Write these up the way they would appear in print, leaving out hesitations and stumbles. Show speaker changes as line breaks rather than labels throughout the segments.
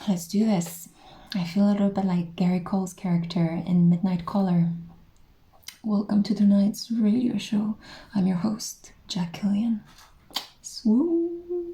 let's do this. I feel a little bit like Gary Cole's character in Midnight Caller. Welcome to tonight's radio show. I'm your host, Jack Killian. Swoon.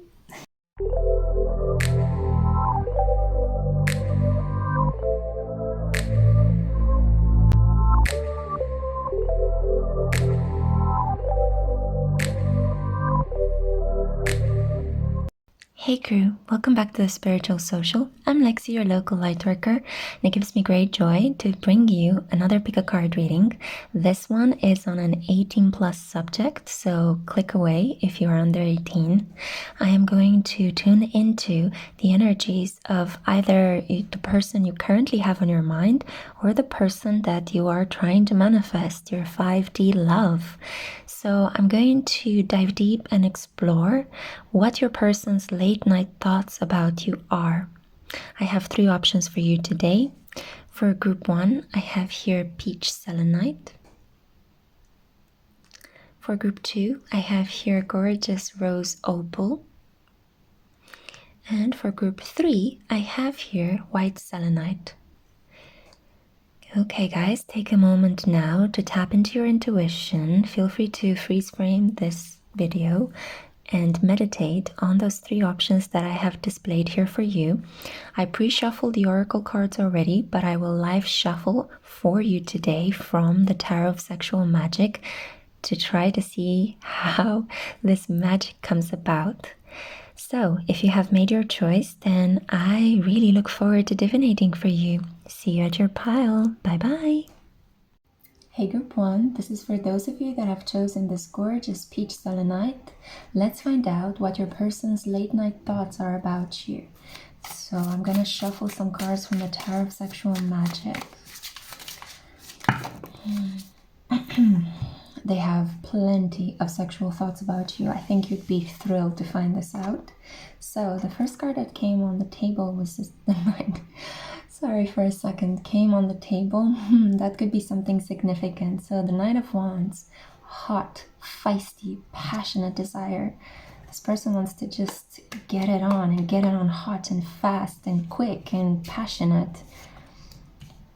Hey crew, welcome back to the Spiritual Social. I'm Lexi, your local lightworker, and it gives me great joy to bring you another pick a card reading. This one is on an 18 plus subject, so click away if you are under 18. I am going to tune into the energies of either the person you currently have on your mind or the person that you are trying to manifest, your 5D love. So I'm going to dive deep and explore what your person's late night thoughts about you are. I have 3 options for you today. For group 1, I have here peach selenite. For group 2, I have here gorgeous rose opal. And for group 3, I have here white selenite. Okay guys, take a moment now to tap into your intuition. Feel free to freeze frame this video and meditate on those 3 options that I have displayed here for you. I pre-shuffled the oracle cards already, but I will live shuffle for you today from the Tarot of Sexual Magic to try to see how this magic comes about. So, if you have made your choice, then I really look forward to divinating for you. See you at your pile. Bye-bye. Hey group 1, this is for those of you that have chosen this gorgeous peach selenite. Let's find out what your person's late night thoughts are about you. So I'm gonna shuffle some cards from the Tarot of Sexual Magic. They have plenty of sexual thoughts about you. I think you'd be thrilled to find this out. So the first card that came on the table was just the Knight. Sorry for a second, came on the table. That could be something significant. So the Knight of Wands, hot, feisty, passionate desire. This person wants to just get it on and get it on hot and fast and quick and passionate.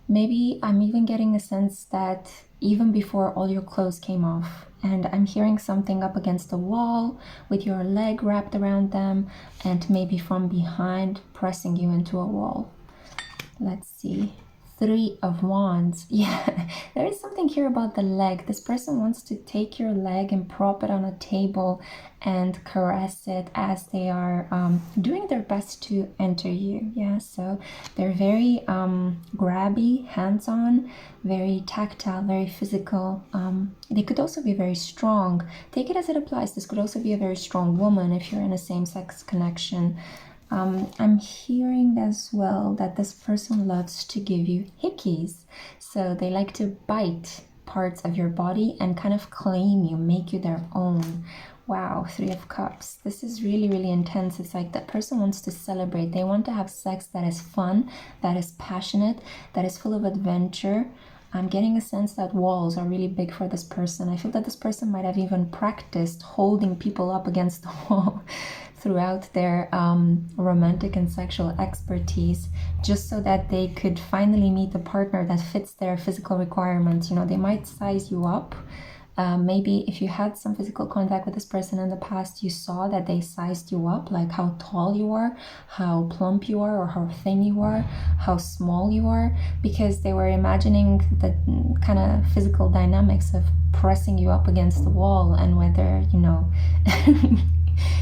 Maybe I'm even getting a sense that even before all your clothes came off, and I'm hearing something up against the wall with your leg wrapped around them and maybe from behind pressing you into a wall. Let's see. 3 of Wands. Yeah, there is something here about the leg. This person wants to take your leg and prop it on a table and caress it as they are doing their best to enter you. Yeah, so they're very grabby, hands-on, very tactile, very physical. They could also be very strong. Take it as it applies. This could also be a very strong woman if you're in a same-sex connection. I'm hearing as well that this person loves to give you hickeys. So they like to bite parts of your body and kind of claim you, make you their own. Wow, 3 of Cups. This is really, really intense. It's like that person wants to celebrate. They want to have sex that is fun, that is passionate, that is full of adventure. I'm getting a sense that walls are really big for this person. I feel that this person might have even practiced holding people up against the wall throughout their romantic and sexual expertise, just so that they could finally meet a partner that fits their physical requirements. You know, they might size you up. Maybe if you had some physical contact with this person in the past, you saw that they sized you up, like how tall you are, how plump you are, or how thin you are, how small you are, because they were imagining the kind of physical dynamics of pressing you up against the wall, and whether, you know,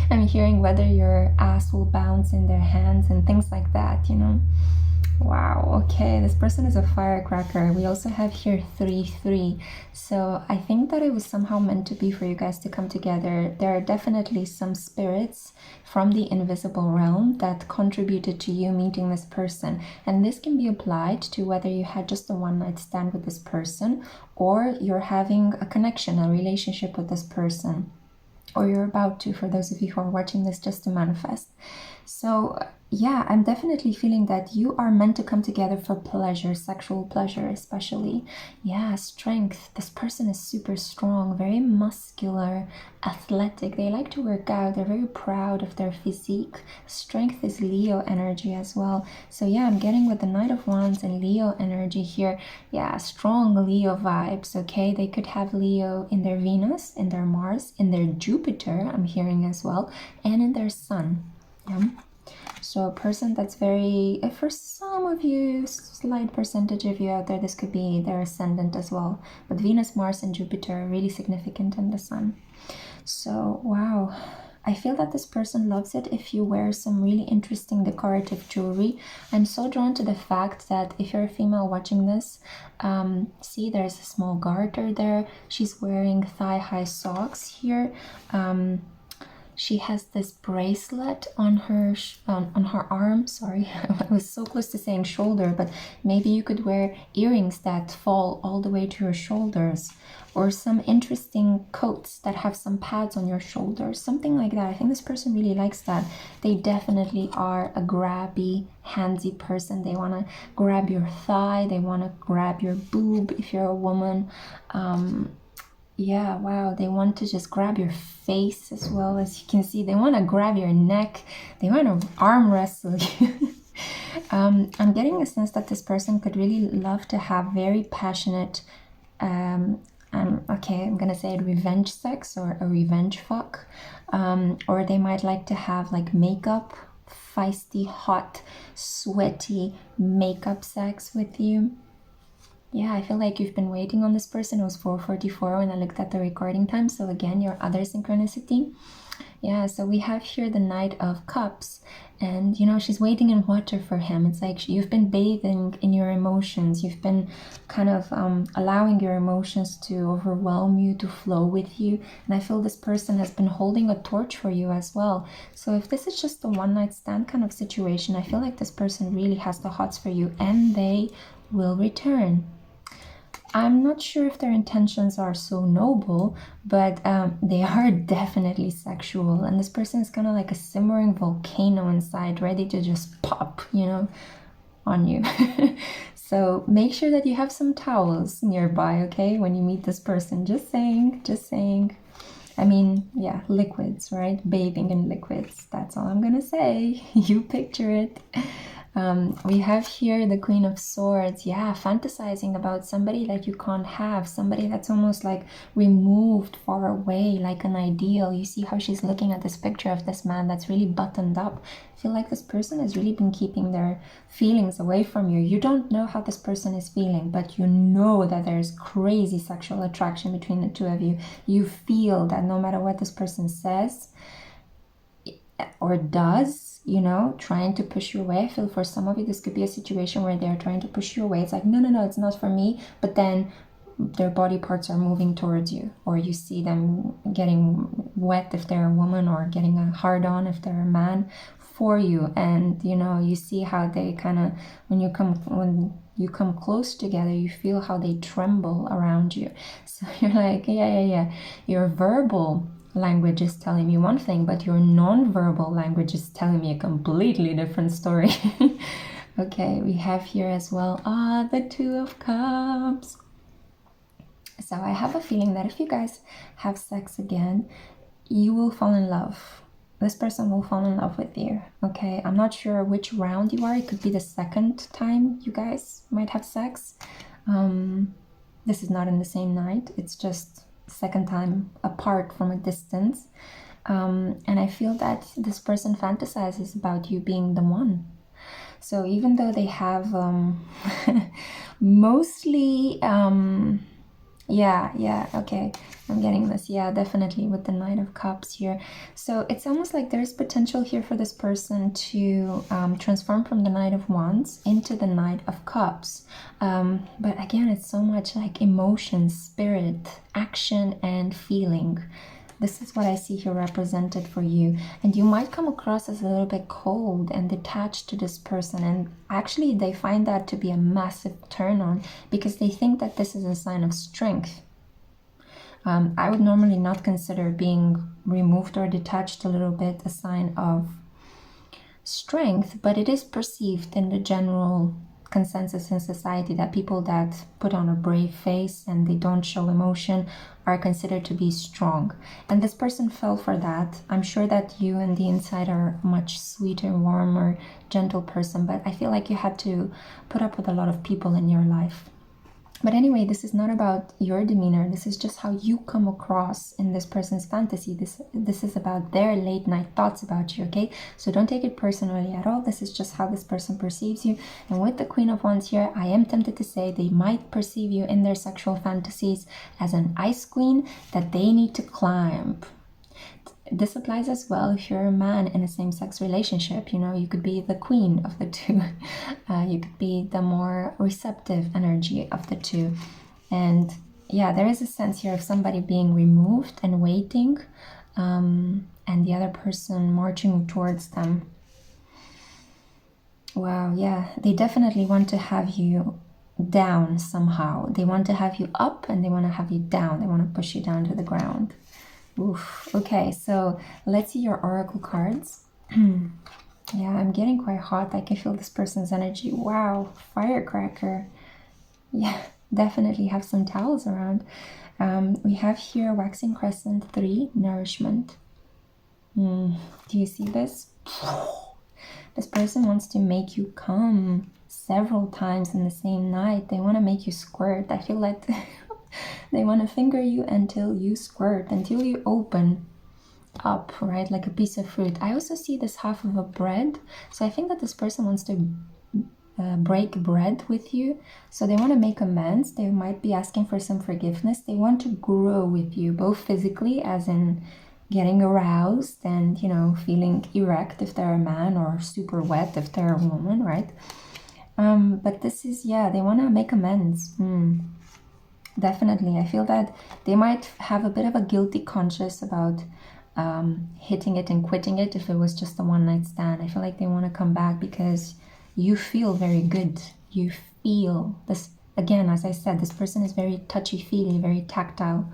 I'm hearing whether your ass will bounce in their hands and things like that, you know. Wow, okay, this person is a firecracker. We also have here 3-3. So I think that it was somehow meant to be for you guys to come together. There are definitely some spirits from the invisible realm that contributed to you meeting this person. And this can be applied to whether you had just a one-night stand with this person, or you're having a connection, a relationship with this person, or you're about to, for those of you who are watching this just to manifest. So yeah, I'm definitely feeling that you are meant to come together for pleasure, sexual pleasure especially. Yeah, strength. This person is super strong, very muscular, athletic. They like to work out. They're very proud of their physique. Strength is Leo energy as well. So yeah, I'm getting with the Knight of Wands and Leo energy here. Yeah, strong Leo vibes, okay? They could have Leo in their Venus, in their Mars, in their Jupiter, I'm hearing as well, and in their Sun. Yeah. So a person that's very, for some of you, slight percentage of you out there, this could be their ascendant as well. But Venus, Mars, and Jupiter are really significant in the Sun. So, wow. I feel that this person loves it if you wear some really interesting decorative jewelry. I'm so drawn to the fact that if you're a female watching this, see there's a small garter there. She's wearing thigh-high socks here. She has this bracelet on her arm. Sorry, I was so close to saying shoulder, but maybe you could wear earrings that fall all the way to your shoulders, or some interesting coats that have some pads on your shoulders, something like that. I think this person really likes that. They definitely are a grabby, handsy person. They want to grab your thigh, they want to grab your boob if you're a woman. Yeah, wow, they want to just grab your face as well. As you can see, they want to grab your neck, they want to arm wrestle you. I'm getting a sense that this person could really love to have very passionate, okay, I'm gonna say it, revenge sex or a revenge fuck, or they might like to have like makeup, feisty, hot, sweaty makeup sex with you. Yeah, I feel like you've been waiting on this person. It was 4:44 when I looked at the recording time. So again, your other synchronicity. Yeah, so we have here the Knight of Cups. And, you know, she's waiting in water for him. It's like you've been bathing in your emotions. You've been kind of allowing your emotions to overwhelm you, to flow with you. And I feel this person has been holding a torch for you as well. So if this is just a one-night stand kind of situation, I feel like this person really has the hots for you and they will return. I'm not sure if their intentions are so noble, but they are definitely sexual. And this person is kind of like a simmering volcano inside, ready to just pop, you know, on you. So make sure that you have some towels nearby, okay, when you meet this person. Just saying, just saying. I mean, yeah, liquids, right? Bathing in liquids. That's all I'm gonna say. You picture it. We have here the Queen of Swords. Yeah, fantasizing about somebody that you can't have, somebody that's almost like removed, far away, like an ideal. You see how she's looking at this picture of this man that's really buttoned up. I feel like this person has really been keeping their feelings away from you. You don't know how this person is feeling, but you know that there's crazy sexual attraction between the two of you. You feel that no matter what this person says or does, you know, trying to push you away. I feel for some of you, this could be a situation where they're trying to push you away. It's like, no, no, no, it's not for me. But then their body parts are moving towards you, or you see them getting wet if they're a woman, or getting a hard on if they're a man for you. And, you know, you see how they kind of, when you come close together, you feel how they tremble around you. So you're like, yeah. Your verbal language is telling me one thing, but your non-verbal language is telling me a completely different story. Okay, we have here as well, the Two of Cups. So I have a feeling that if you guys have sex again, you will fall in love. This person will fall in love with you, okay? I'm not sure which round you are. It could be the second time you guys might have sex. This is not in the same night. It's just second time apart from a distance. And I feel that this person fantasizes about you being the one. So even though they have mostly yeah, okay, I'm getting this. Yeah, definitely with the Knight of Cups here. So it's almost like there's potential here for this person to transform from the Knight of Wands into the Knight of Cups. But again, it's so much like emotion, spirit, action, and feeling. This is what I see here represented for you. And you might come across as a little bit cold and detached to this person. And actually, they find that to be a massive turn on, because they think that this is a sign of strength. I would normally not consider being removed or detached a little bit a sign of strength, but it is perceived in the general consensus in society that people that put on a brave face and they don't show emotion are considered to be strong. And this person fell for that. I'm sure that you on the inside are a much sweeter, warmer, gentle person, but I feel like you had to put up with a lot of people in your life. But anyway, this is not about your demeanor. This is just how you come across in this person's fantasy. This is about their late night thoughts about you, okay? So don't take it personally at all. This is just how this person perceives you. And with the Queen of Wands here, I am tempted to say they might perceive you in their sexual fantasies as an ice queen that they need to climb. This applies as well if you're a man in a same-sex relationship. You know, you could be the queen of the two. You could be the more receptive energy of the two. And yeah, there is a sense here of somebody being removed and waiting, and the other person marching towards them. Wow, yeah, they definitely want to have you down somehow. They want to have you up and they want to have you down. They want to push you down to the ground. Oof. Okay, so let's see your oracle cards. Yeah, I'm getting quite hot. I can feel this person's energy. Wow, firecracker. Yeah, definitely have some towels around. We have here waxing crescent 3, nourishment. Do you see this? This person wants to make you come several times in the same night. They want to make you squirt. I feel like they want to finger you until you squirt, until you open up, right? Like a piece of fruit. I also see this half of a bread. So I think that this person wants to break bread with you. So they want to make amends. They might be asking for some forgiveness. They want to grow with you, both physically, as in getting aroused and, you know, feeling erect if they're a man, or super wet if they're a woman, right? But this is, yeah, they want to make amends. Definitely. I feel that they might have a bit of a guilty conscience about hitting it and quitting it if it was just a one-night stand. I feel like they want to come back because you feel very good. You feel this, again, as I said, this person is very touchy-feely, very tactile.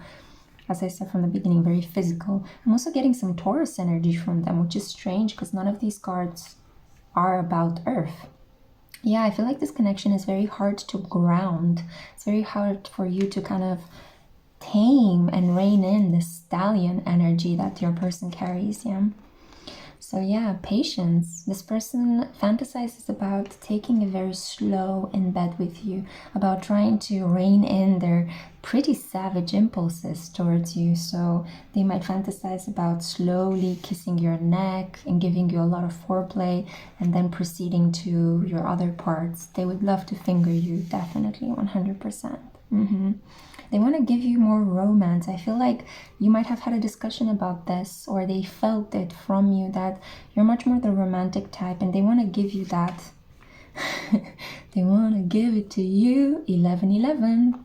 As I said from the beginning, very physical. I'm also getting some Taurus energy from them, which is strange because none of these cards are about Earth. Yeah, I feel like this connection is very hard to ground. It's very hard for you to kind of tame and rein in this stallion energy that your person carries, yeah? So yeah, patience. This person fantasizes about taking it very slow in bed with you, about trying to rein in their pretty savage impulses towards you. So they might fantasize about slowly kissing your neck and giving you a lot of foreplay and then proceeding to your other parts. They would love to finger you, definitely, 100%. They want to give you more romance. I feel like you might have had a discussion about this, or they felt it from you that you're much more the romantic type and they want to give you that. They want to give it to you. 1111.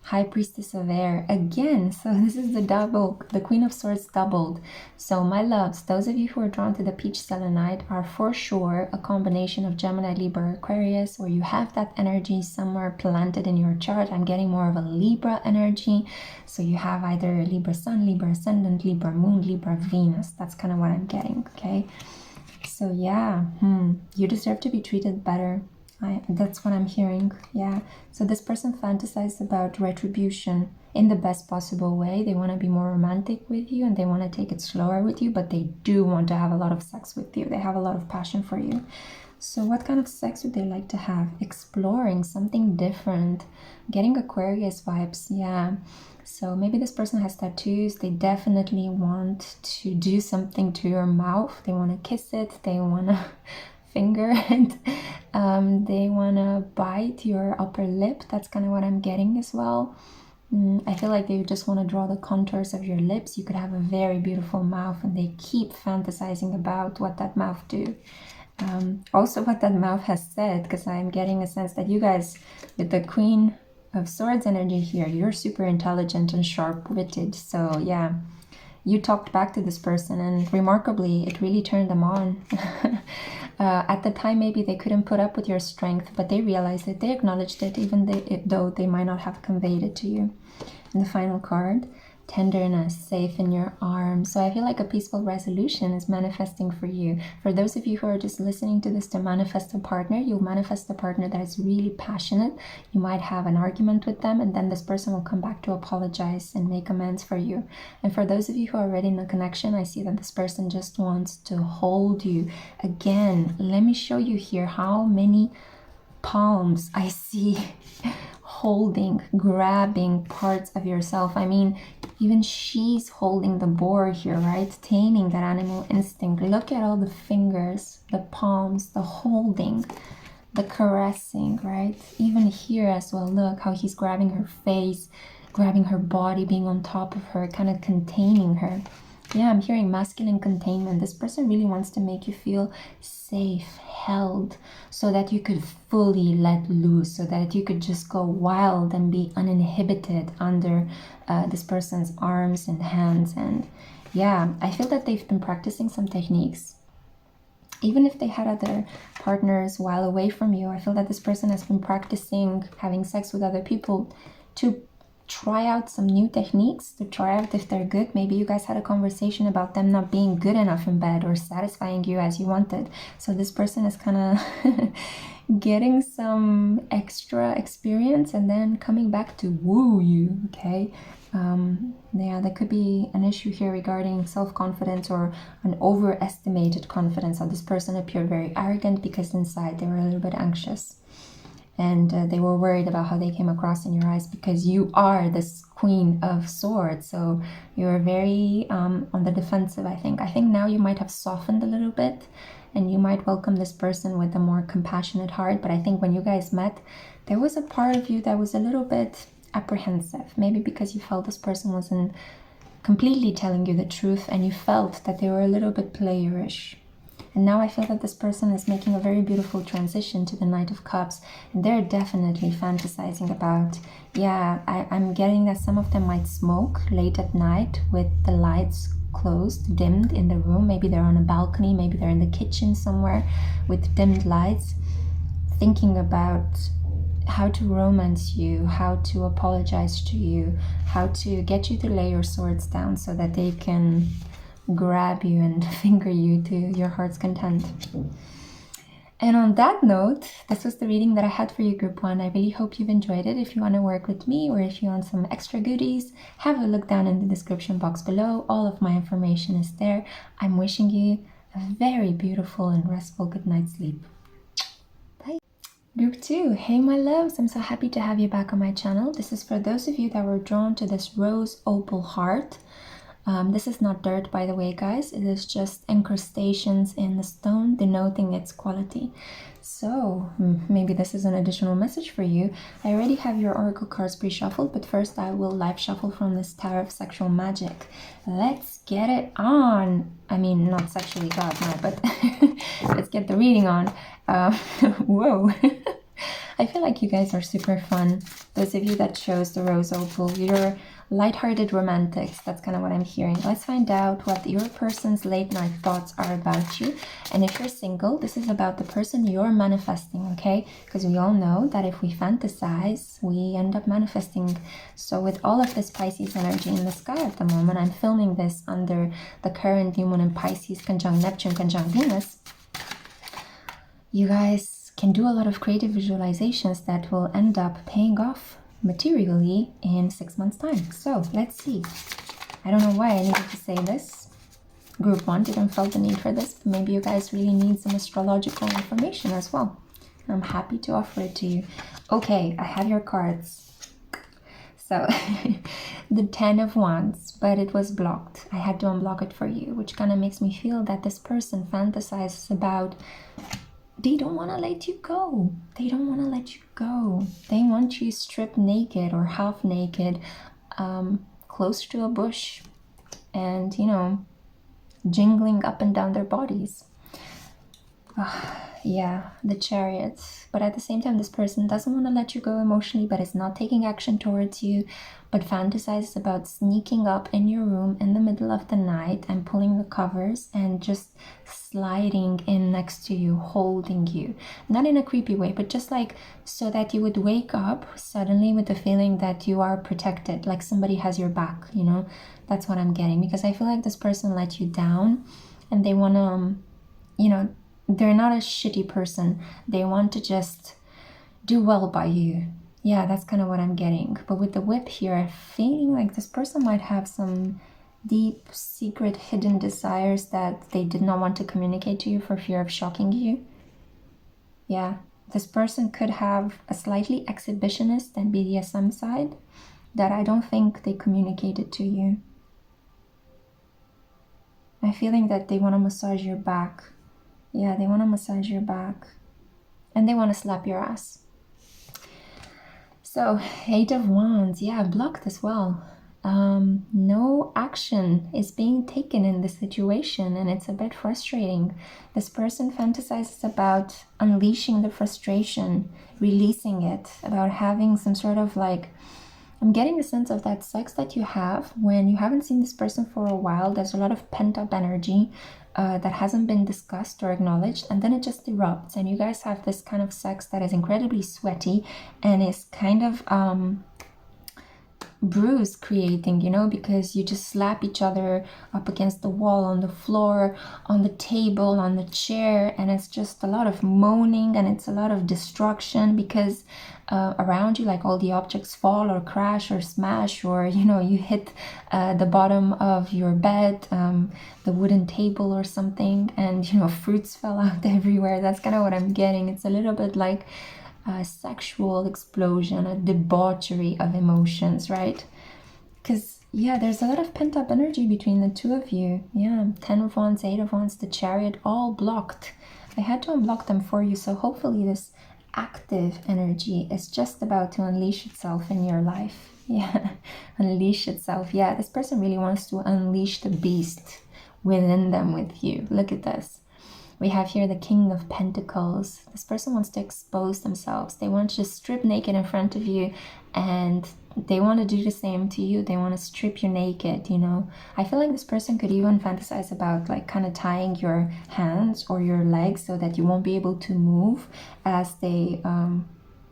High Priestess of Air again. So this is the double, the Queen of Swords doubled. So my loves, those of you who are drawn to the peach selenite are for sure a combination of Gemini, Libra, Aquarius, or you have that energy somewhere planted in your chart. I'm getting more of a Libra energy. So you have either Libra Sun, Libra Ascendant, Libra Moon, Libra Venus. That's kind of what I'm getting, okay? So yeah, you deserve to be treated better. That's what I'm hearing, yeah. So this person fantasizes about retribution in the best possible way. They want to be more romantic with you and they want to take it slower with you, but they do want to have a lot of sex with you. They have a lot of passion for you. So what kind of sex would they like to have? Exploring something different, getting Aquarius vibes, yeah. So maybe this person has tattoos. They definitely want to do something to your mouth. They want to kiss it. They want to finger it. They want to bite your upper lip. That's kind of what I'm getting as well. I feel like they just want to draw the contours of your lips. You could have a very beautiful mouth and they keep fantasizing about what that mouth do. Also what that mouth has said, because I'm getting a sense that you guys, with the Queen of Swords energy here, you're super intelligent and sharp-witted. So yeah, you talked back to this person and remarkably, it really turned them on. At the time, maybe they couldn't put up with your strength, but they realized it, they acknowledged it, even though they might not have conveyed it to you. And the final card, tenderness, safe in your arms. So I feel like a peaceful resolution is manifesting for you. For those of you who are just listening to this to manifest a partner, you'll manifest a partner that is really passionate. You might have an argument with them, and then this person will come back to apologize and make amends for you. And for those of you who are already in a connection, I see that this person just wants to hold you. Again, let me show you here how many palms I see holding, grabbing parts of yourself. I mean, even she's holding the boar here, right? Taming that animal instinct. Look at all the fingers, the palms, the holding, the caressing, right? Even here as well, look how he's grabbing her face, grabbing her body, being on top of her, kind of containing her. Yeah, I'm hearing masculine containment. This person really wants to make you feel safe, held, so that you could fully let loose, so that you could just go wild and be uninhibited under this person's arms and hands. And yeah, I feel that they've been practicing some techniques. Even if they had other partners while away from you, I feel that this person has been practicing having sex with other people to try out some new techniques, to try out if they're good. Maybe you guys had a conversation about them not being good enough in bed or satisfying you as you wanted. So this person is kind of getting some extra experience and then coming back to woo you, okay? Yeah, there could be an issue here regarding self-confidence or an overestimated confidence. So this person appeared very arrogant because inside they were a little bit anxious. And they were worried about how they came across in your eyes because you are this Queen of Swords. So you're very on the defensive, I think. I think now you might have softened a little bit and you might welcome this person with a more compassionate heart. But I think when you guys met, there was a part of you that was a little bit apprehensive. Maybe because you felt this person wasn't completely telling you the truth and you felt that they were a little bit playerish. And now I feel that this person is making a very beautiful transition to the Knight of Cups. And they're definitely fantasizing about, yeah, I'm getting that some of them might smoke late at night with the lights closed, dimmed in the room. Maybe they're on a balcony, maybe they're in the kitchen somewhere with dimmed lights, thinking about how to romance you, how to apologize to you, how to get you to lay your swords down so that they can grab you and finger you to your heart's content. And on that note, this was the reading that I had for you, Group 1. I really hope you've enjoyed it. If you want to work with me or if you want some extra goodies, have a look down in the description box below. All of my information is there. I'm wishing you a very beautiful and restful good night's sleep. Bye. Group 2, hey my loves, I'm so happy to have you back on my channel. This is for those of you that were drawn to this rose opal heart. This is not dirt, by the way, guys. It is just incrustations in the stone denoting its quality. So maybe this is an additional message for you. I already have your oracle cards pre-shuffled, but first I will live shuffle from this Tower of Sexual Magic. Let's get it on. I mean, not sexually, God, no, but let's get the reading on. Whoa. I feel like you guys are super fun. Those of you that chose the rose opal, you're lighthearted romantics. That's kind of what I'm hearing. Let's find out what your person's late night thoughts are about you. And if you're single, this is about the person you're manifesting, okay? Because we all know that if we fantasize, we end up manifesting. So with all of this Pisces energy in the sky at the moment, I'm filming this under the current new moon in Pisces conjunct Neptune conjunct Venus. You guys can do a lot of creative visualizations that will end up paying off materially in 6 months' time. So let's see. I don't know why I needed to say this. Group 1 didn't feel the need for this, but maybe you guys really need some astrological information as well. I'm happy to offer it to you. Okay, I have your cards. So the 10 of Wands, but it was blocked. I had to unblock it for you, which kind of makes me feel that this person fantasizes about, they don't want to let you go. They don't want to let you go. They want you stripped naked or half naked, close to a bush and, you know, jingling up and down their bodies. Yeah, the Chariot. But at the same time, this person doesn't want to let you go emotionally, but is not taking action towards you, but fantasizes about sneaking up in your room in the middle of the night and pulling the covers and just sliding in next to you, holding you. Not in a creepy way, but just like so that you would wake up suddenly with the feeling that you are protected, like somebody has your back, you know? That's what I'm getting, because I feel like this person let you down and they want to, you know, they're not a shitty person. They want to just do well by you. Yeah, that's kind of what I'm getting. But with the whip here, I'm feeling like this person might have some deep, secret, hidden desires that they did not want to communicate to you for fear of shocking you. Yeah, this person could have a slightly exhibitionist and BDSM side that I don't think they communicated to you. I'm feeling that they want to massage your back. Yeah, they want to massage your back. And they want to slap your ass. So, 8 of Wands. Yeah, blocked as well. No action is being taken in this situation, and it's a bit frustrating. This person fantasizes about unleashing the frustration, releasing it, about having some sort of like, I'm getting a sense of that sex that you have when you haven't seen this person for a while. There's a lot of pent-up energy that hasn't been discussed or acknowledged, and then it just erupts, and you guys have this kind of sex that is incredibly sweaty and is kind of bruise creating, you know, because you just slap each other up against the wall, on the floor, on the table, on the chair, and it's just a lot of moaning and it's a lot of destruction because around you, like all the objects fall or crash or smash, or you know, you hit the bottom of your bed, the wooden table or something, and you know, fruits fell out everywhere. That's kind of what I'm getting. It's a little bit like a sexual explosion, a debauchery of emotions, right? Because yeah, there's a lot of pent-up energy between the two of you. Yeah, 10 of Wands, 8 of Wands, the Chariot, all blocked. I had to unblock them for you, so hopefully this active energy is just about to unleash itself in your life. Yeah, unleash itself. Yeah, this person really wants to unleash the beast within them with you. Look at this. We have here the King of Pentacles. This person wants to expose themselves. They want to just strip naked in front of you, and they want to do the same to you. They want to strip you naked, you know. I feel like this person could even fantasize about like kind of tying your hands or your legs so that you won't be able to move as they,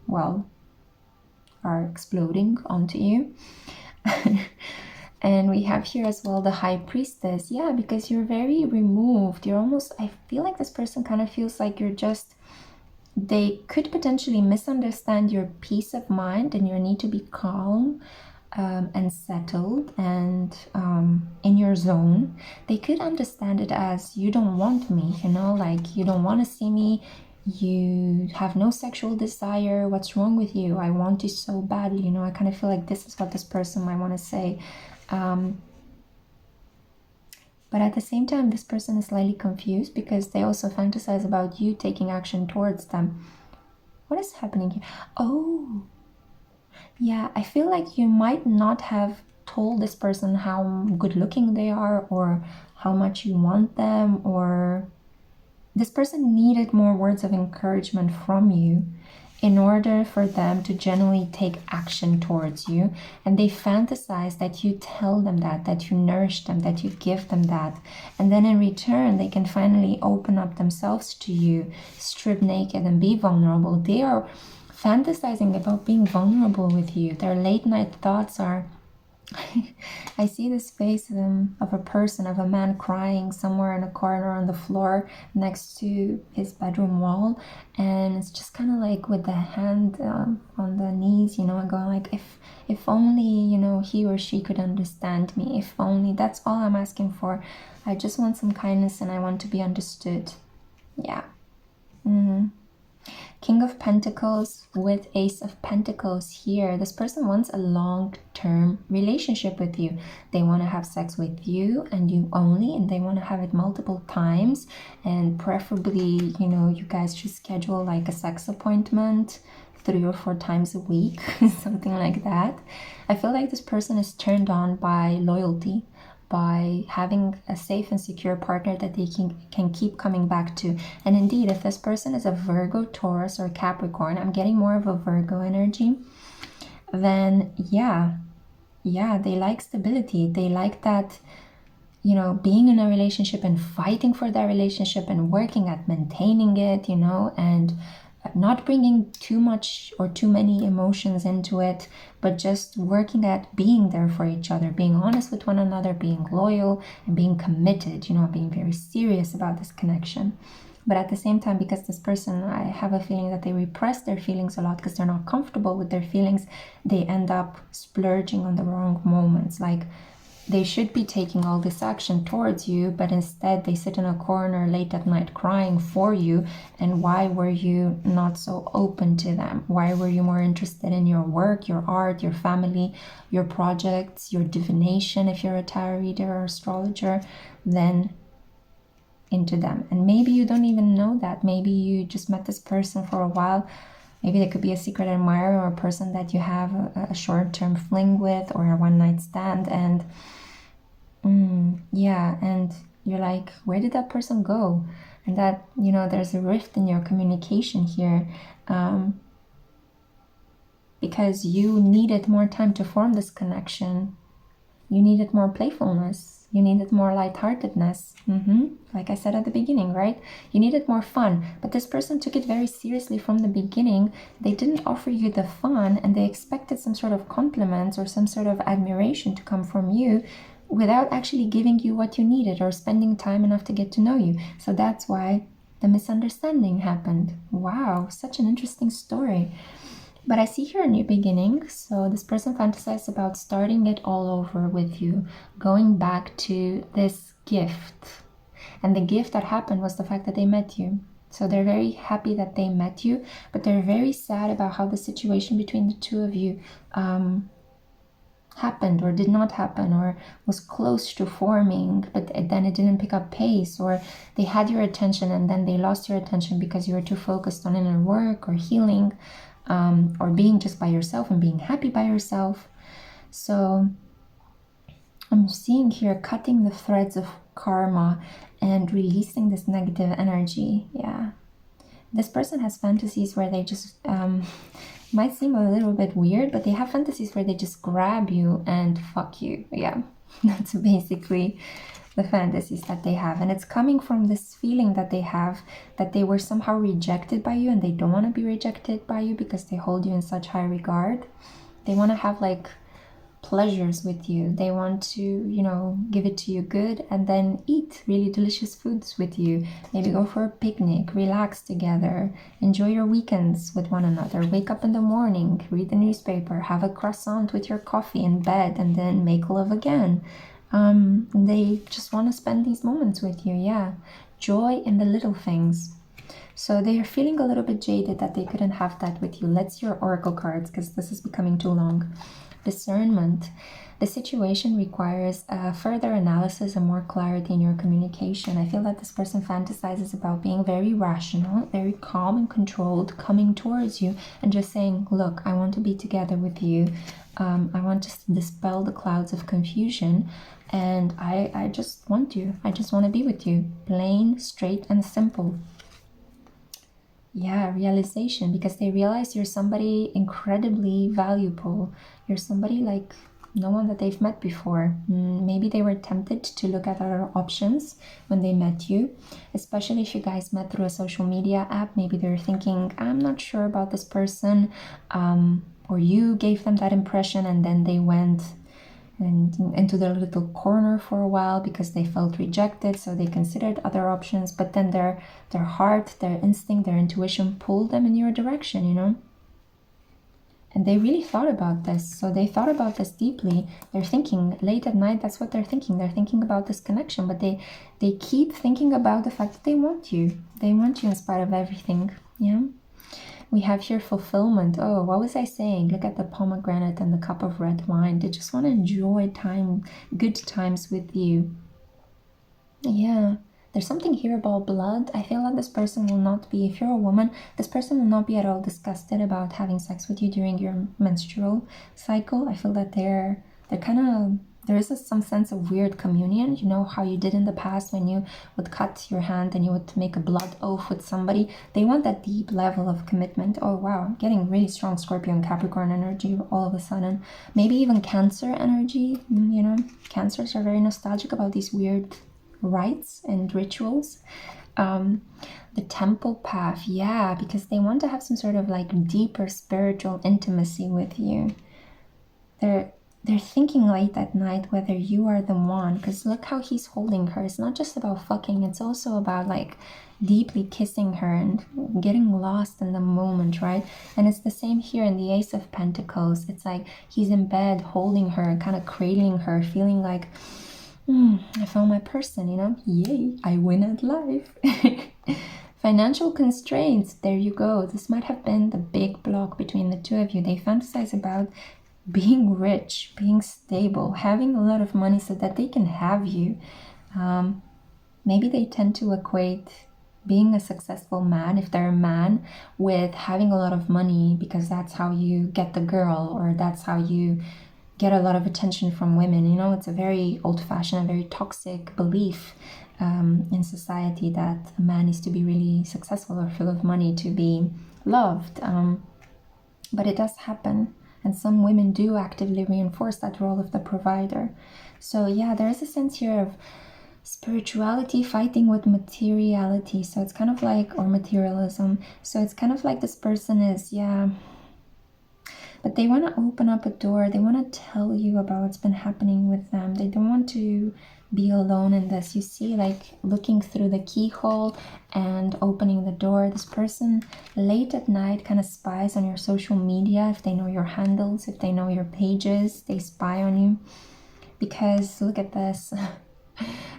well, are exploding onto you. And we have here as well the High Priestess. Yeah, because you're very removed. You're almost, I feel like this person kind of feels like you're just, they could potentially misunderstand your peace of mind and your need to be calm and settled and in your zone. They could understand it as, you don't want me, you know, like you don't want to see me. You have no sexual desire. What's wrong with you? I want you so badly, you know. I kind of feel like this is what this person might want to say. But at the same time, this person is slightly confused because they also fantasize about you taking action towards them. What is happening here? Oh, yeah, I feel like you might not have told this person how good looking they are or how much you want them, or this person needed more words of encouragement from you in order for them to genuinely take action towards you. And they fantasize that you tell them that you nourish them, that you give them that. And then in return, they can finally open up themselves to you, strip naked and be vulnerable. They are fantasizing about being vulnerable with you. Their late night thoughts are, I see this face of a person, of a man crying somewhere in a corner on the floor next to his bedroom wall, and it's just kind of like with the hand on the knees, you know, and going like, if only, you know, he or she could understand me, if only. That's all I'm asking for. I just want some kindness and I want to be understood. Yeah. King of Pentacles with Ace of Pentacles here. This person wants a long-term relationship with you. They want to have sex with you and you only, and they want to have it multiple times, and preferably, you know, you guys should schedule like a sex appointment 3 or 4 times a week, something like that. I feel like this person is turned on by loyalty, by having a safe and secure partner that they can keep coming back to. And indeed, if this person is a Virgo, Taurus, or Capricorn, I'm getting more of a Virgo energy, then yeah, they like stability. They like that, you know, being in a relationship and fighting for that relationship and working at maintaining it, you know, and not bringing too much or too many emotions into it, but just working at being there for each other, being honest with one another, being loyal and being committed, you know, being very serious about this connection. But at the same time, because this person, I have a feeling that they repress their feelings a lot because they're not comfortable with their feelings, they end up splurging on the wrong moments. Like, they should be taking all this action towards you, but instead they sit in a corner late at night crying for you. And why were you not so open to them? Why were you more interested in your work, your art, your family, your projects, your divination, if you're a tarot reader or astrologer, than into them? And maybe you don't even know that. Maybe you just met this person for a while. Maybe they could be a secret admirer or a person that you have a short-term fling with or a one-night stand, and yeah, and you're like, where did that person go? And that, you know, there's a rift in your communication here, because you needed more time to form this connection. You needed more playfulness. You needed more lightheartedness. Like I said at the beginning, right? You needed more fun. But this person took it very seriously from the beginning. They didn't offer you the fun, and they expected some sort of compliments or some sort of admiration to come from you without actually giving you what you needed or spending time enough to get to know you. So that's why the misunderstanding happened. Wow, such an interesting story. But I see here a new beginning. So this person fantasized about starting it all over with you, going back to this gift. And the gift that happened was the fact that they met you. So they're very happy that they met you, but they're very sad about how the situation between the two of you happened or did not happen, or was close to forming, but then it didn't pick up pace, or they had your attention and then they lost your attention because you were too focused on inner work or healing, or being just by yourself and being happy by yourself. So I'm seeing here cutting the threads of karma and releasing this negative energy. Yeah, this person has fantasies where they just might seem a little bit weird, but they have fantasies where they just grab you and fuck you. Yeah, that's basically the fantasies that they have. And it's coming from this feeling that they have that they were somehow rejected by you, and they don't want to be rejected by you because they hold you in such high regard. They want to have like pleasures with you. They want to, you know, give it to you good and then eat really delicious foods with you. Maybe go for a picnic, relax together, enjoy your weekends with one another, wake up in the morning, read the newspaper, have a croissant with your coffee in bed, and then make love again. They just want to spend these moments with you. Yeah, joy in the little things. So they are feeling a little bit jaded that they couldn't have that with you. Let's see your oracle cards, because this is becoming too long. Discernment. The situation requires further analysis and more clarity in your communication. I feel that this person fantasizes about being very rational, very calm and controlled, coming towards you and just saying, look, I want to be together with you. I want to dispel the clouds of confusion, and I just want you. I just want to be with you. Plain, straight, and simple. Yeah, realization, because they realize you're somebody incredibly valuable. You're somebody like no one that they've met before. Maybe they were tempted to look at other options when they met you, especially if you guys met through a social media app. Maybe they're thinking, I'm not sure about this person, or you gave them that impression and then they went into their little corner for a while because they felt rejected, so they considered other options, but then their heart, their instinct, their intuition pulled them in your direction, you know. And they really thought about this. So they thought about this deeply. They're thinking late at night, that's what they're thinking. They're thinking about this connection, but they keep thinking about the fact that they want you. They want you in spite of everything. Yeah. We have here fulfillment. Oh, what was I saying? Look at the pomegranate and the cup of red wine. They just want to enjoy time, good times with you. Yeah. There's something here about blood. I feel like this person will not be, if you're a woman, this person will not be at all disgusted about having sex with you during your menstrual cycle. I feel that they're kind of there is some sense of weird communion. You know how you did in the past when you would cut your hand and you would make a blood oath with somebody? They want that deep level of commitment. Oh wow, I'm getting really strong Scorpio and Capricorn energy all of a sudden. Maybe even Cancer energy. You know, Cancers are very nostalgic about these weird rites and rituals. The temple path, yeah, because they want to have some sort of like deeper spiritual intimacy with you. They're thinking late at night whether you are the one, because look how he's holding her. It's not just about fucking, it's also about like deeply kissing her and getting lost in the moment, right? And it's the same here in the Ace of Pentacles. It's like he's in bed holding her and kind of cradling her, feeling like, I found my person, you know? Yay, I win at life. Financial constraints, there you go. This might have been the big block between the two of you. They fantasize about being rich, being stable, having a lot of money so that they can have you. Maybe they tend to equate being a successful man, if they're a man, with having a lot of money, because that's how you get the girl, or that's how you get a lot of attention from women. You know, it's a very old-fashioned, a very toxic belief in society that a man needs to be really successful or full of money to be loved. But it does happen. And some women do actively reinforce that role of the provider. So yeah, there is a sense here of spirituality fighting with materiality. So it's kind of like, or materialism. So it's kind of like this person is, yeah, but they want to open up a door. They want to tell you about what's been happening with them. They don't want to be alone in this. You see, like looking through the keyhole and opening the door. This person late at night kind of spies on your social media. If they know your handles, if they know your pages, they spy on you. Because look at this.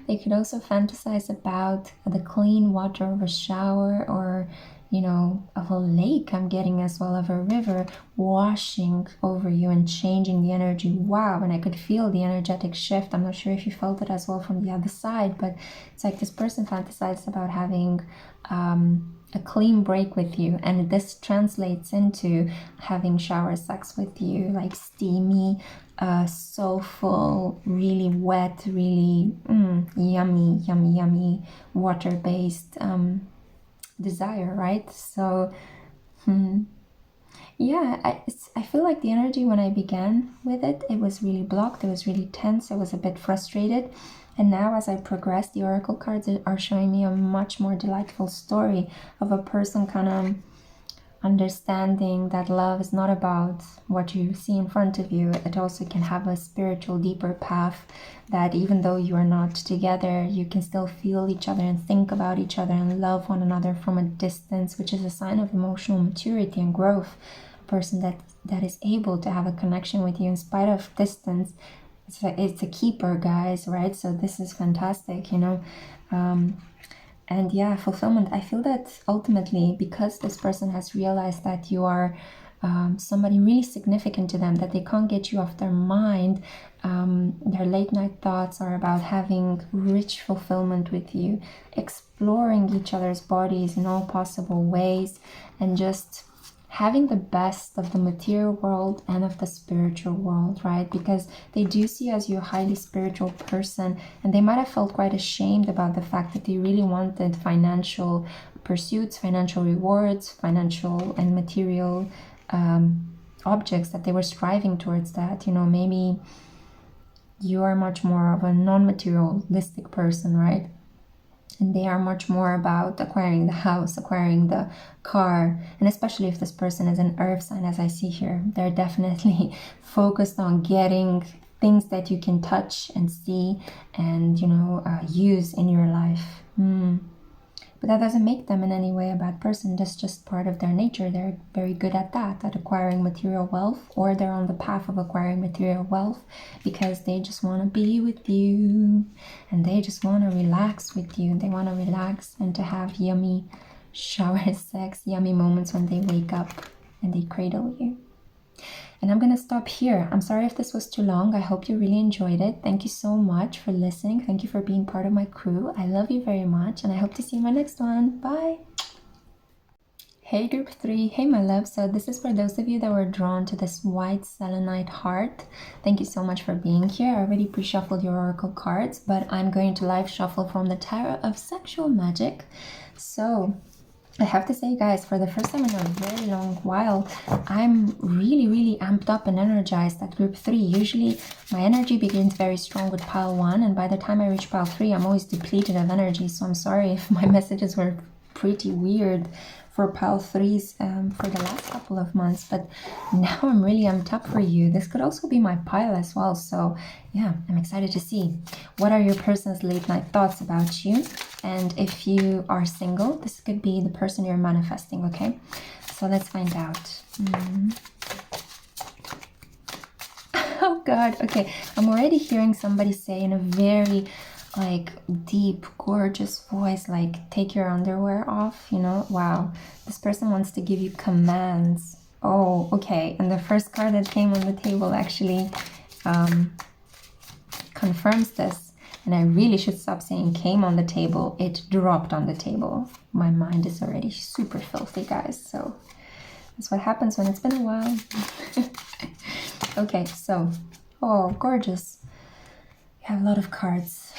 They could also fantasize about the clean water of a shower, or you know, of a lake, I'm getting, as well, of a river washing over you and changing the energy. Wow, and I could feel the energetic shift. I'm not sure if you felt it as well from the other side, but it's like this person fantasized about having a clean break with you, and this translates into having shower sex with you, like steamy, soulful, really wet, really yummy water-based desire, right? So yeah, I feel like the energy when I began with it was really blocked, it was really tense, I was a bit frustrated. And now as I progress, the oracle cards are showing me a much more delightful story of a person kind of understanding that love is not about what you see in front of you. It also can have a spiritual, deeper path, that even though you are not together, you can still feel each other and think about each other and love one another from a distance, which is a sign of emotional maturity and growth. A person that is able to have a connection with you in spite of distance. It's a keeper, guys, right? So this is fantastic, you know. And yeah, fulfillment. I feel that ultimately, because this person has realized that you are somebody really significant to them, that they can't get you off their mind, their late night thoughts are about having rich fulfillment with you, exploring each other's bodies in all possible ways, and just having the best of the material world and of the spiritual world, right? Because they do see you as you're a highly spiritual person, and they might have felt quite ashamed about the fact that they really wanted financial pursuits, financial rewards, financial and material objects, that they were striving towards that. You know, maybe you are much more of a non-materialistic person, right? And they are much more about acquiring the house, acquiring the car. And especially if this person is an earth sign, as I see here, they're definitely focused on getting things that you can touch and see and, you know, use in your life. But that doesn't make them in any way a bad person. That's just part of their nature. They're very good at that, at acquiring material wealth, or they're on the path of acquiring material wealth because they just want to be with you and they just want to relax with you. They want to relax and to have yummy shower sex, yummy moments when they wake up and they cradle you. And I'm going to stop here. I'm sorry if this was too long. I hope you really enjoyed it. Thank you so much for listening. Thank you for being part of my crew. I love you very much, and I hope to see you in my next one. Bye. Hey group 3, hey my love. So this is for those of you that were drawn to this white selenite heart. Thank you so much for being here. I already pre-shuffled your oracle cards, but I'm going to live shuffle from the Tarot of Sexual Magic. So I have to say, guys, for the first time in a very long while, I'm really amped up and energized at group 3. Usually my energy begins very strong with pile 1, and by the time I reach pile 3, I'm always depleted of energy. So I'm sorry if my messages were pretty weird for pile 3s for the last couple of months, but now I'm really amped up for you. This could also be my pile as well. So yeah, I'm excited to see what are your person's late night thoughts about you. And if you are single, this could be the person you're manifesting, okay? So let's find out. Oh God, okay. I'm already hearing somebody say in a very like deep, gorgeous voice, like take your underwear off, you know? Wow, this person wants to give you commands. Oh, okay. And the first card that came on the table actually confirms this. And I really should stop saying came on the table. It dropped on the table. My mind is already super filthy, guys. So that's what happens when it's been a while. Okay, so, oh, gorgeous. You have a lot of cards.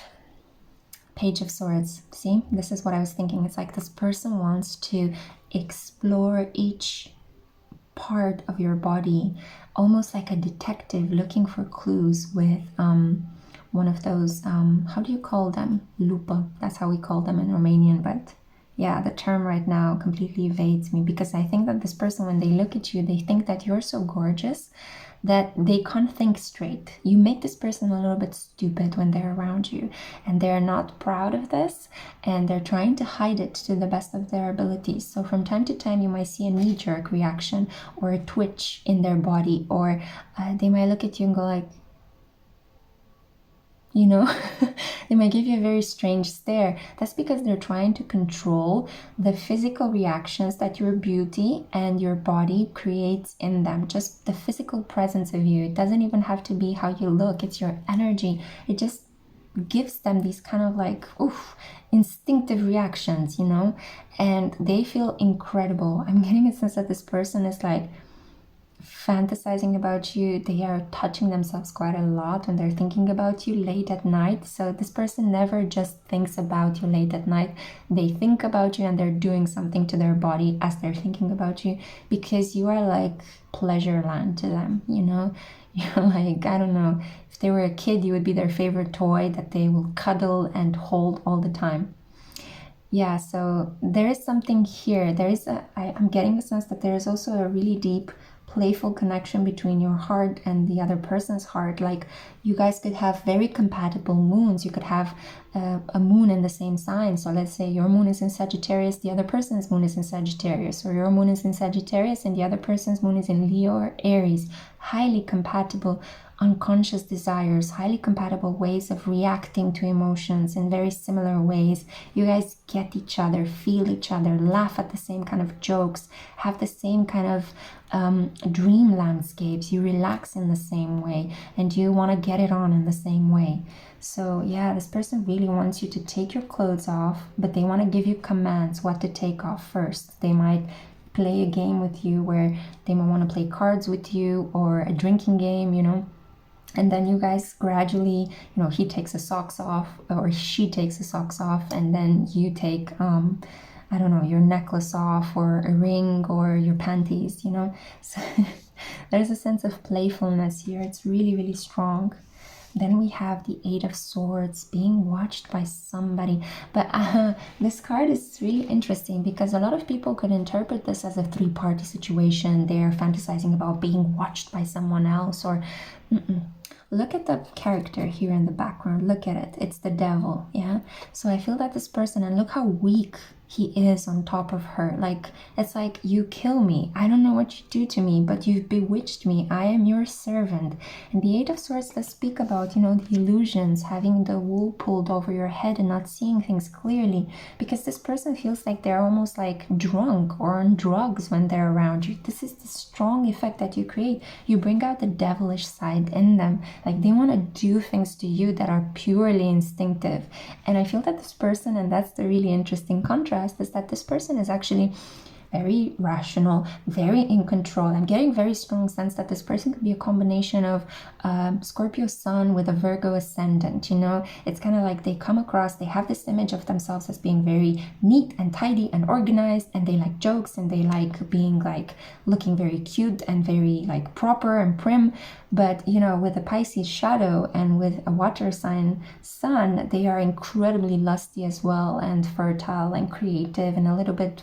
Page of Swords. See, this is what I was thinking. It's like this person wants to explore each part of your body, almost like a detective looking for clues with one of those, how do you call them? Lupa. That's how we call them in Romanian, but yeah, the term right now completely evades me, because I think that this person, when they look at you, they think that you're so gorgeous that they can't think straight. You make this person a little bit stupid when they're around you, and they're not proud of this, and they're trying to hide it to the best of their abilities. So from time to time, you might see a knee-jerk reaction or a twitch in their body, or they might look at you and go like, you know, they might give you a very strange stare. That's because they're trying to control the physical reactions that your beauty and your body creates in them. Just the physical presence of you. It doesn't even have to be how you look. It's your energy. It just gives them these kind of like, oof, instinctive reactions, you know, and they feel incredible. I'm getting a sense that this person is like fantasizing about you. They are touching themselves quite a lot when they're thinking about you late at night. So this person never just thinks about you late at night. They think about you and they're doing something to their body as they're thinking about you, because you are like pleasure land to them, you know. You're like, I don't know, if they were a kid, you would be their favorite toy that they will cuddle and hold all the time. Yeah, so there is something here. I'm getting the sense that there is also a really deep playful connection between your heart and the other person's heart. Like you guys could have very compatible moons. You could have a moon in the same sign. So let's say your moon is in Sagittarius, the other person's moon is in Sagittarius, or your moon is in Sagittarius and the other person's moon is in Leo or Aries. Highly compatible unconscious desires, highly compatible ways of reacting to emotions in very similar ways. You guys get each other, feel each other, laugh at the same kind of jokes, have the same kind of dream landscapes. You relax in the same way, and you want to get it on in the same way. So yeah, this person really wants you to take your clothes off, but they want to give you commands what to take off first. They might play a game with you where they might want to play cards with you, or a drinking game, you know. And then you guys gradually, you know, he takes the socks off or she takes the socks off, and then you take, I don't know, your necklace off, or a ring, or your panties, you know. So there's a sense of playfulness here. It's really strong. Then we have the Eight of Swords, being watched by somebody. But this card is really interesting because a lot of people could interpret this as a three-party situation. They're fantasizing about being watched by someone else, or look at the character here in the background. Look at it. It's the devil, yeah? So I feel that this person, and look how weak he is on top of her. Like, it's like, you kill me. I don't know what you do to me, but you've bewitched me. I am your servant. And the Eight of Swords does speak about, you know, the illusions, having the wool pulled over your head and not seeing things clearly. Because this person feels like they're almost like drunk or on drugs when they're around you. This is the strong effect that you create. You bring out the devilish side in them. Like, they want to do things to you that are purely instinctive. And I feel that this person, and that's the really interesting contrast, is that this person is actually very rational, very in control. I'm getting very strong sense that this person could be a combination of Scorpio Sun with a Virgo ascendant, you know. It's kind of like they come across, they have this image of themselves as being very neat and tidy and organized, and they like jokes, and they like being like looking very cute and very like proper and prim. But you know, with a Pisces shadow and with a water sign sun, they are incredibly lusty as well, and fertile and creative, and a little bit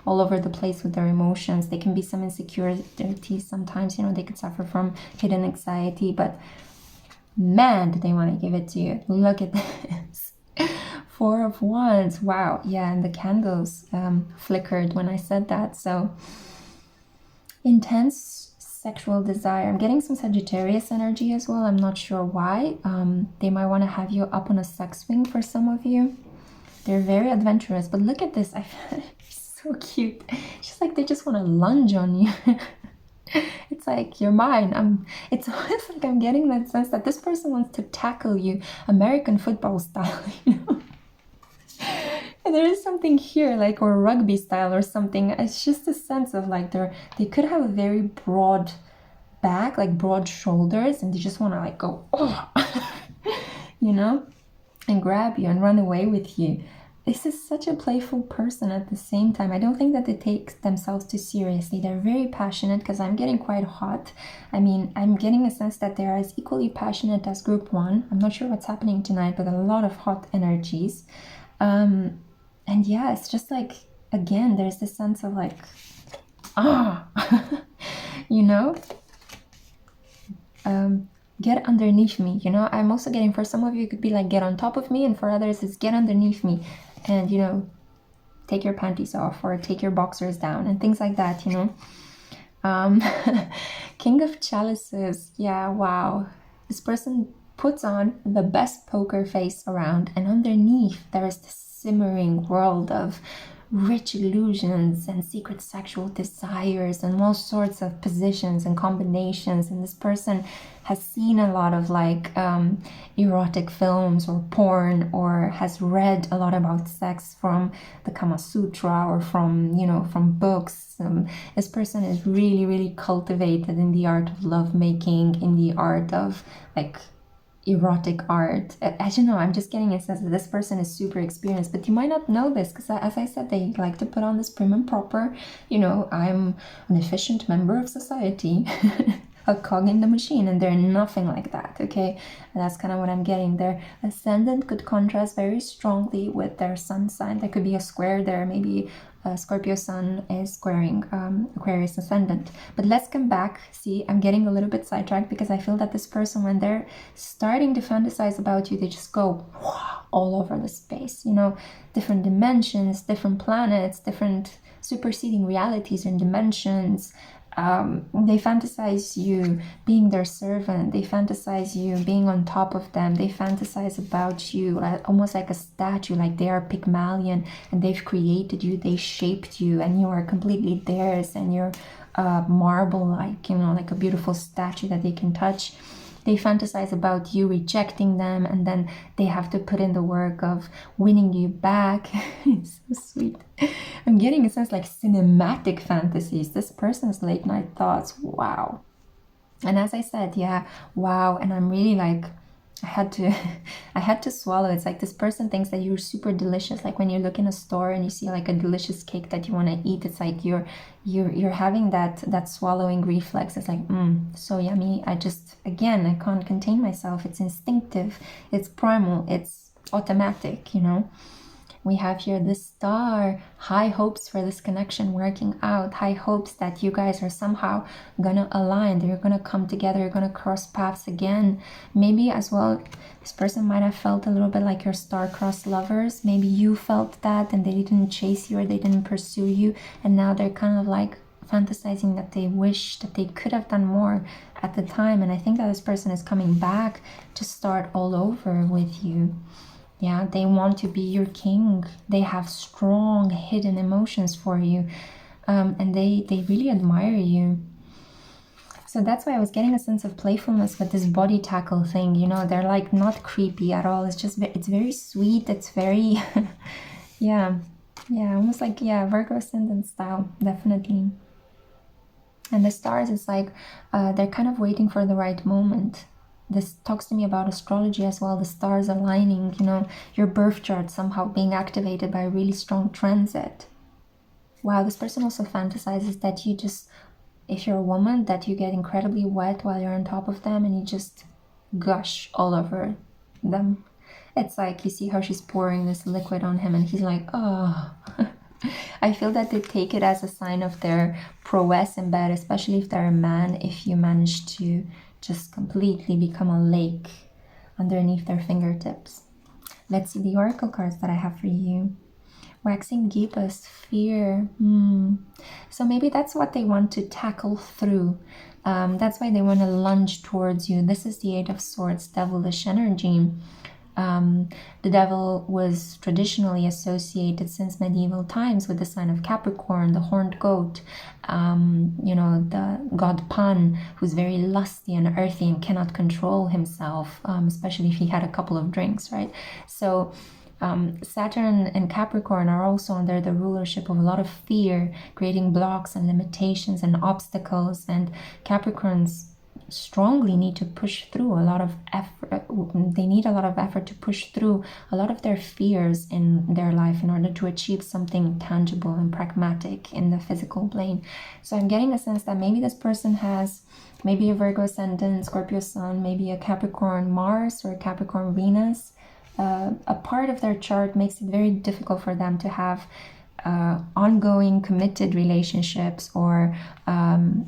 all over the place with their emotions. They can be some insecurities sometimes, you know, they could suffer from hidden anxiety, but man, do they want to give it to you. Look at this. Four of Wands. Wow. Yeah, and the candles flickered when I said that. So intense sexual desire. I'm getting some Sagittarius energy as well. I'm not sure why. They might want to have you up on a sex swing for some of you. They're very adventurous, but look at this. I find it so cute. It's just like they just want to lunge on you. It's like, you're mine. It's almost like I'm getting that sense that this person wants to tackle you American football style, you know. And there is something here, like, or rugby style or something. It's just a sense of like they could have a very broad back, like broad shoulders, and they just want to like go, oh, you know, and grab you and run away with you. This is such a playful person at the same time. I don't think that they take themselves too seriously. They're very passionate, because I'm getting quite hot. I mean, I'm getting a sense that they're as equally passionate as group 1. I'm not sure what's happening tonight, but a lot of hot energies. And yeah, it's just like, again, there's this sense of like, you know, get underneath me, you know. I'm also getting, for some of you, it could be like get on top of me, and for others it's get underneath me, and you know, take your panties off or take your boxers down and things like that, you know. King of Chalices. Yeah, wow. This person puts on the best poker face around, and underneath there is this simmering world of rich illusions and secret sexual desires and all sorts of positions and combinations. And this person has seen a lot of like erotic films or porn, or has read a lot about sex from the Kama Sutra or from, you know, from books. This person is really, really cultivated in the art of lovemaking, in the art of like erotic art. As you know, I'm just getting a sense that this person is super experienced, but you might not know this, because as I said, they like to put on this prim and proper, you know, I'm an efficient member of society, a cog in the machine, and they're nothing like that, okay? And that's kind of what I'm getting. Their ascendant could contrast very strongly with their sun sign. There could be a square there, maybe Scorpio Sun is squaring Aquarius ascendant. But let's come back. See, I'm getting a little bit sidetracked, because I feel that this person, when they're starting to fantasize about you, they just go all over the space, you know, different dimensions, different planets, different superseding realities and dimensions. They fantasize you being their servant. They fantasize you being on top of them. They fantasize about you almost like a statue, like they are Pygmalion and they've created you, they shaped you, and you are completely theirs, and you're marble, like, you know, like a beautiful statue that they can touch. They fantasize about you rejecting them, and then they have to put in the work of winning you back. It's so sweet. I'm getting a sense like cinematic fantasies. This person's late night thoughts. Wow. And as I said, yeah, wow. And I'm really like, I had to swallow. It's like this person thinks that you're super delicious. Like when you look in a store and you see like a delicious cake that you want to eat, it's like you're having that swallowing reflex. It's like, so yummy. I can't contain myself. It's instinctive, it's primal, it's automatic, you know. We have here the star, high hopes for this connection working out, high hopes that you guys are somehow gonna align, that you're gonna come together, you're gonna cross paths again. Maybe as well, this person might have felt a little bit like your star-crossed lovers. Maybe you felt that and they didn't chase you or they didn't pursue you, and now they're kind of like fantasizing that they wish that they could have done more at the time. And I think that this person is coming back to start all over with you. Yeah, they want to be your king. They have strong hidden emotions for you, and they really admire you. So that's why I was getting a sense of playfulness with this body tackle thing. You know, they're like not creepy at all. It's just, it's very sweet. It's very, yeah. Yeah, almost like, yeah, Virgo ascendant style, definitely. And the stars is like, they're kind of waiting for the right moment. This talks to me about astrology as well, the stars aligning, you know, your birth chart somehow being activated by a really strong transit. Wow, this person also fantasizes that you just, if you're a woman, that you get incredibly wet while you're on top of them and you just gush all over them. It's like you see how she's pouring this liquid on him and he's like, oh. I feel that they take it as a sign of their prowess in bed, especially if they're a man, if you manage to just completely become a lake underneath their fingertips. Let's see the oracle cards that I have for you. Waxing gibbous, fear. So maybe that's what they want to tackle through. That's why they want to lunge towards you. This is the Eight of Swords, devilish energy. The devil was traditionally associated since medieval times with the sign of Capricorn, the horned goat, you know, the god Pan, who's very lusty and earthy and cannot control himself, especially if he had a couple of drinks, right? So Saturn and Capricorn are also under the rulership of a lot of fear, creating blocks and limitations and obstacles, and Capricorns strongly need to push through a lot of effort. They need a lot of effort to push through a lot of their fears in their life in order to achieve something tangible and pragmatic in the physical plane. So I'm getting a sense that maybe this person has maybe a Virgo ascendant, Scorpio Sun, maybe a Capricorn Mars or a Capricorn Venus. A part of their chart makes it very difficult for them to have ongoing committed relationships or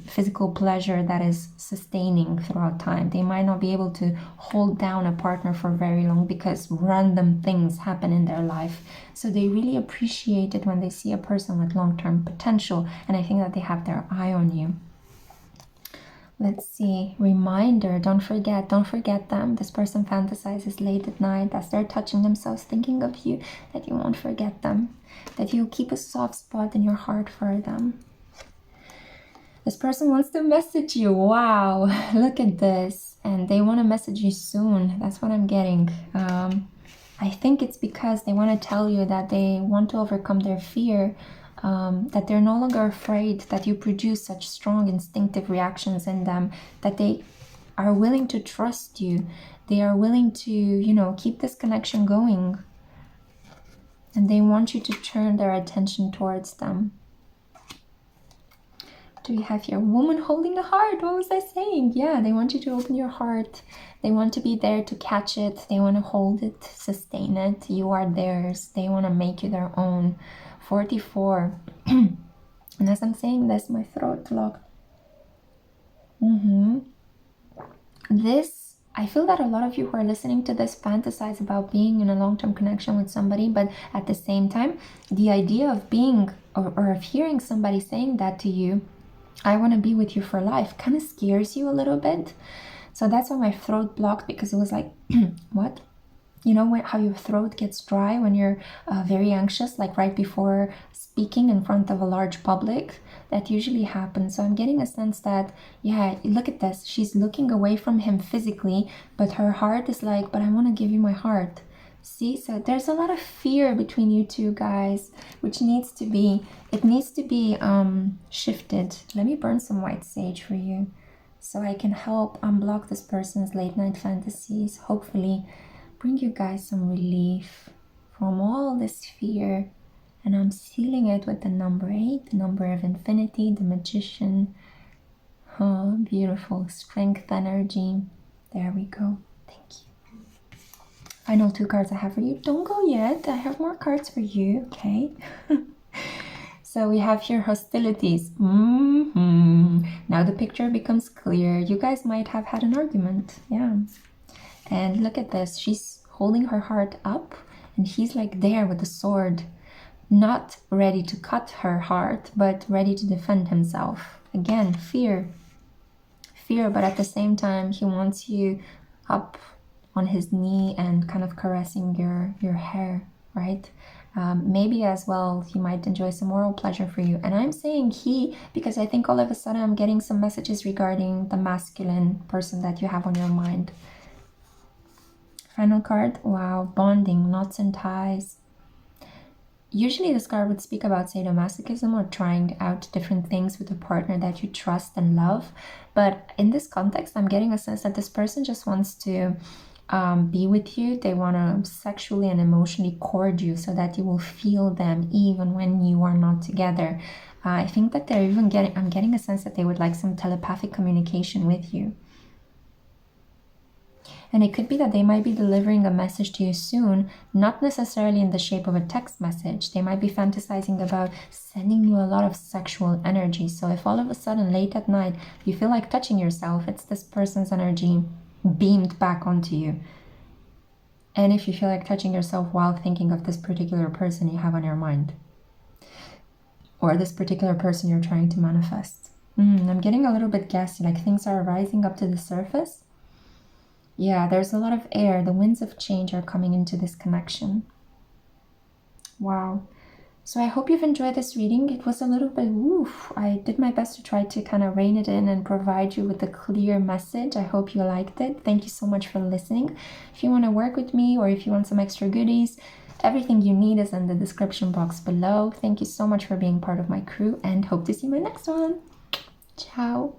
physical pleasure that is sustaining throughout time. They might not be able to hold down a partner for very long because random things happen in their life. So they really appreciate it when they see a person with long-term potential, and I think that they have their eye on you. Let's see, reminder, don't forget them. This person fantasizes late at night as they're touching themselves, thinking of you, that you won't forget them, that you'll keep a soft spot in your heart for them. This person wants to message you. Wow, look at this. And they want to message you soon. That's what I'm getting. I think it's because they want to tell you that they want to overcome their fear, that they're no longer afraid, that you produce such strong instinctive reactions in them, that they are willing to trust you. They are willing to, you know, keep this connection going. And they want you to turn their attention towards them. Do we have here woman holding a heart? What was I saying? Yeah, they want you to open your heart. They want to be there to catch it. They want to hold it, sustain it. You are theirs. They want to make you their own. 44. And as I'm saying this, my throat locked. This, I feel that a lot of you who are listening to this fantasize about being in a long-term connection with somebody, but at the same time, the idea of being or of hearing somebody saying that to you, I want to be with you for life, kind of scares you a little bit. So that's why my throat blocked, because it was like, what? You know how your throat gets dry when you're very anxious, like right before speaking in front of a large public? That usually happens. So I'm getting a sense that, yeah, look at this. She's looking away from him physically, but her heart is like, but I want to give you my heart. See, so there's a lot of fear between you two guys, which needs to be, shifted. Let me burn some white sage for you so I can help unblock this person's late night fantasies, hopefully bring you guys some relief from all this fear. And I'm sealing it with the number 8, the number of infinity, the magician. Oh, beautiful strength energy. There we go. Thank you. Final 2 cards I have for you. Don't go yet. I have more cards for you, okay? So we have here hostilities. Now the picture becomes clear. You guys might have had an argument. Yeah. And look at this. She's holding her heart up and he's like there with a sword, not ready to cut her heart, but ready to defend himself. Again, fear, but at the same time, he wants you up on his knee and kind of caressing your hair, right? Maybe as well, he might enjoy some oral pleasure for you. And I'm saying he, because I think all of a sudden I'm getting some messages regarding the masculine person that you have on your mind. Final card, wow, bonding, knots and ties. Usually this card would speak about sadomasochism or trying out different things with a partner that you trust and love. But in this context, I'm getting a sense that this person just wants to be with you. They want to sexually and emotionally court you so that you will feel them even when you are not together. I think that they're even I'm getting a sense that they would like some telepathic communication with you. And it could be that they might be delivering a message to you soon, not necessarily in the shape of a text message. They might be fantasizing about sending you a lot of sexual energy. So if all of a sudden late at night you feel like touching yourself, it's this person's energy beamed back onto you. And if you feel like touching yourself while thinking of this particular person you have on your mind, or this particular person you're trying to manifest. I'm getting a little bit gassy, like things are rising up to the surface. Yeah, there's a lot of air. The winds of change are coming into this connection. Wow. So I hope you've enjoyed this reading. It was a little bit woof. I did my best to try to kind of rein it in and provide you with a clear message. I hope you liked it. Thank you so much for listening. If you want to work with me or if you want some extra goodies, everything you need is in the description box below. Thank you so much for being part of my crew and hope to see you in my next one. Ciao.